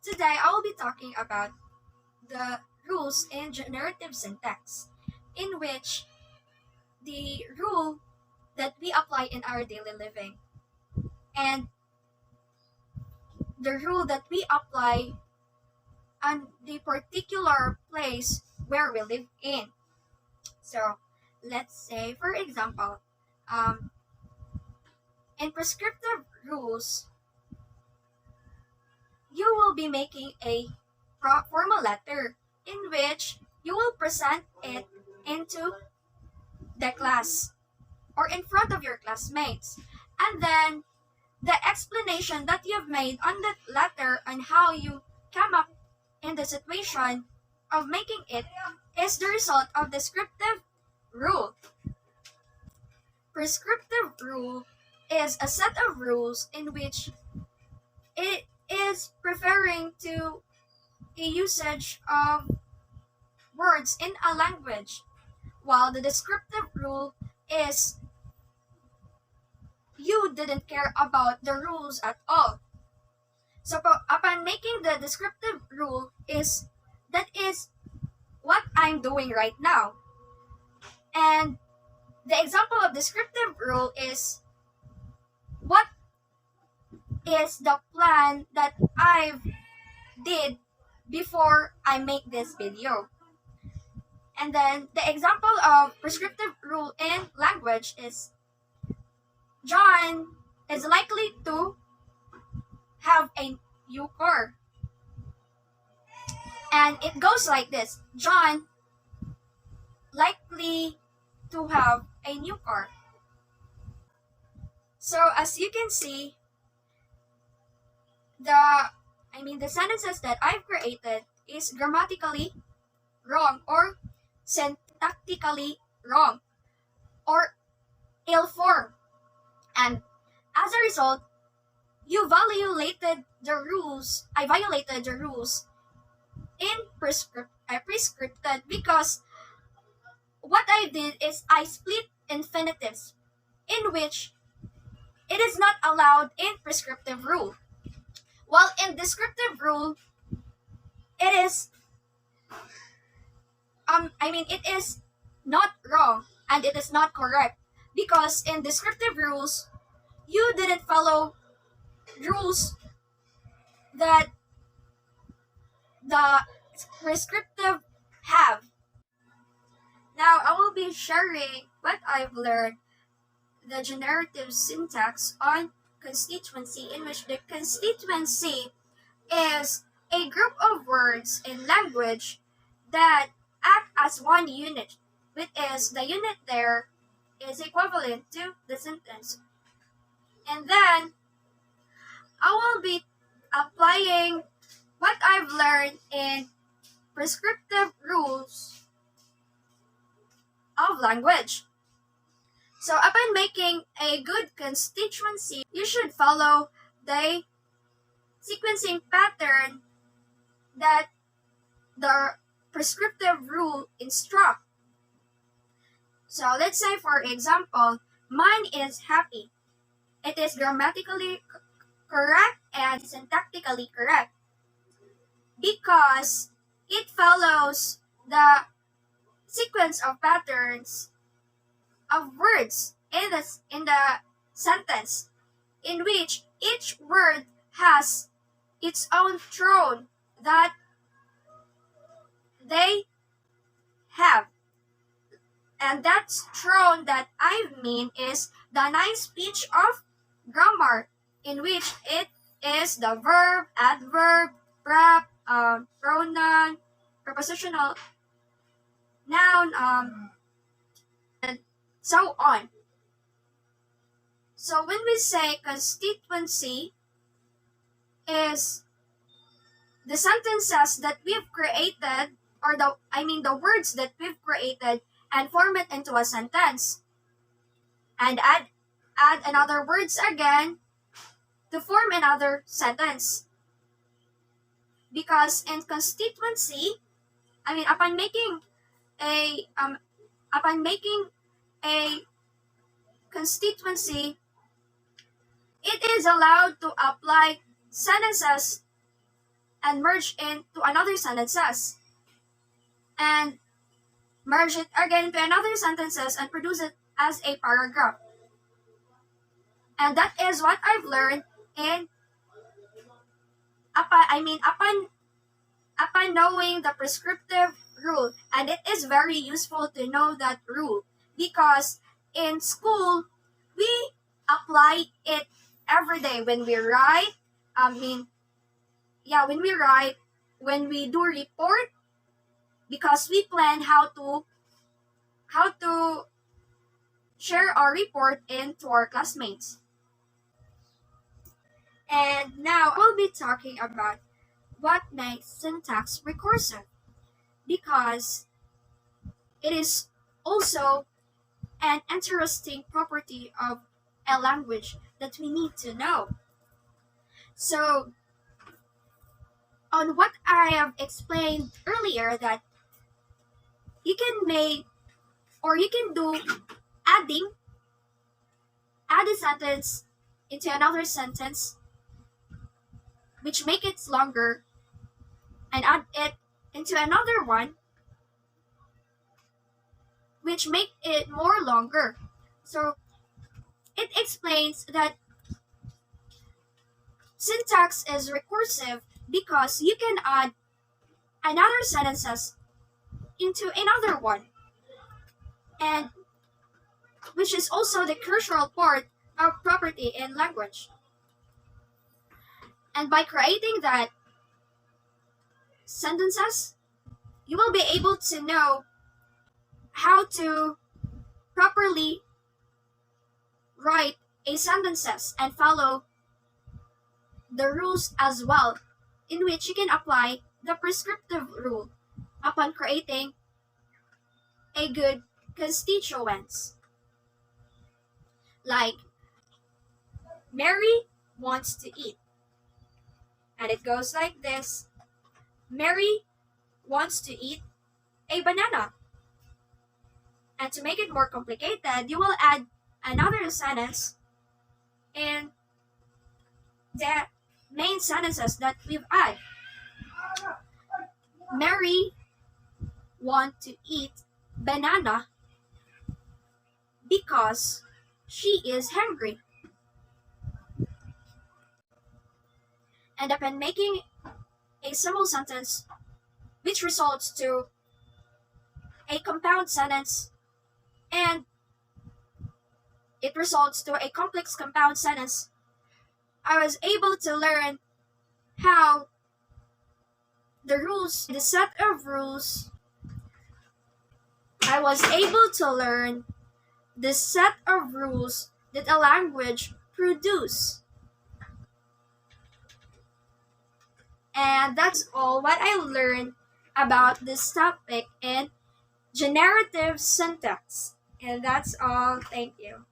Today I will be talking about the rules in generative syntax, in which the rule that we apply in our daily living and the rule that we apply on the particular place where we live in. So let's say, for example, um, in prescriptive rules, you will be making a formal letter in which you will present it into the class or in front of your classmates. And then the explanation that you've made on that letter on how you come up in the situation of making it is the result of descriptive rule. Prescriptive rule is a set of rules in which it is referring to a usage of words in a language, while the descriptive rule is you didn't care about the rules at all. So upon making the descriptive rule that is what I'm doing right now. And the example of descriptive rule is what is the plan that I did before I make this video. And then the example of prescriptive rule in language is John is likely to have a new car. And it goes like this: John likely to have a new car. So as you can see, the sentences that I've created is grammatically wrong or syntactically wrong or ill-formed. And as a result, I violated the rules in prescripted because what I did is I split infinitives in which it is not allowed in prescriptive rule. While in descriptive rule, it is it is not wrong and it is not correct because in descriptive rules, you didn't follow rules that the prescriptive have. Now I will be sharing what I've learned the generative syntax on constituency, in which the constituency is a group of words in language that act as one unit, which is the unit there is equivalent to the sentence. And then I will be applying what I've learned in prescriptive rules of language. So upon making a good constituency, you should follow the sequencing pattern that the prescriptive rule instruct. So let's say, for example, mine is happy. It is grammatically correct and syntactically correct because it follows the sequence of patterns of words in the sentence, in which each word has its own throne that they have. And that throne that I mean is the nice speech of grammar, in which it is the verb, adverb, prep, pronoun, prepositional noun, and so on. So when we say constituency is the sentences that we've created, or the words that we've created and form it into a sentence, and add another words again to form another sentence. Because in constituency, upon making a constituency, it is allowed to apply sentences and merge into another sentences and merge it again into another sentences and produce it as a paragraph. And that is what I've learned in upon knowing the prescriptive rule. And it is very useful to know that rule because in school we apply it every day when we write. When we write, when we do report, because we plan how to share our report into our classmates. And now we'll be talking about what makes syntax recursive because it is also an interesting property of a language that we need to know. So, on what I have explained earlier, that you can make or you can do adding, add a sentence into another sentence, which make it longer, and add it into another one, which make it more longer. So it explains that syntax is recursive because you can add another sentences into another one, and which is also the crucial part of property in language. And by creating that sentences, you will be able to know how to properly write a sentences and follow the rules as well, in which you can apply the prescriptive rule upon creating a good constituents. Like, Mary wants to eat. And it goes like this: Mary wants to eat a banana. And to make it more complicated, you will add another sentence in the main sentences that we've added. Mary want to eat banana because she is hungry. And upon making a simple sentence which results to a compound sentence and it results to a complex compound sentence, I was able to learn how the set of rules, I was able to learn the set of rules that a language produce. And that's all what I learned about this topic in generative syntax. And that's all. Thank you.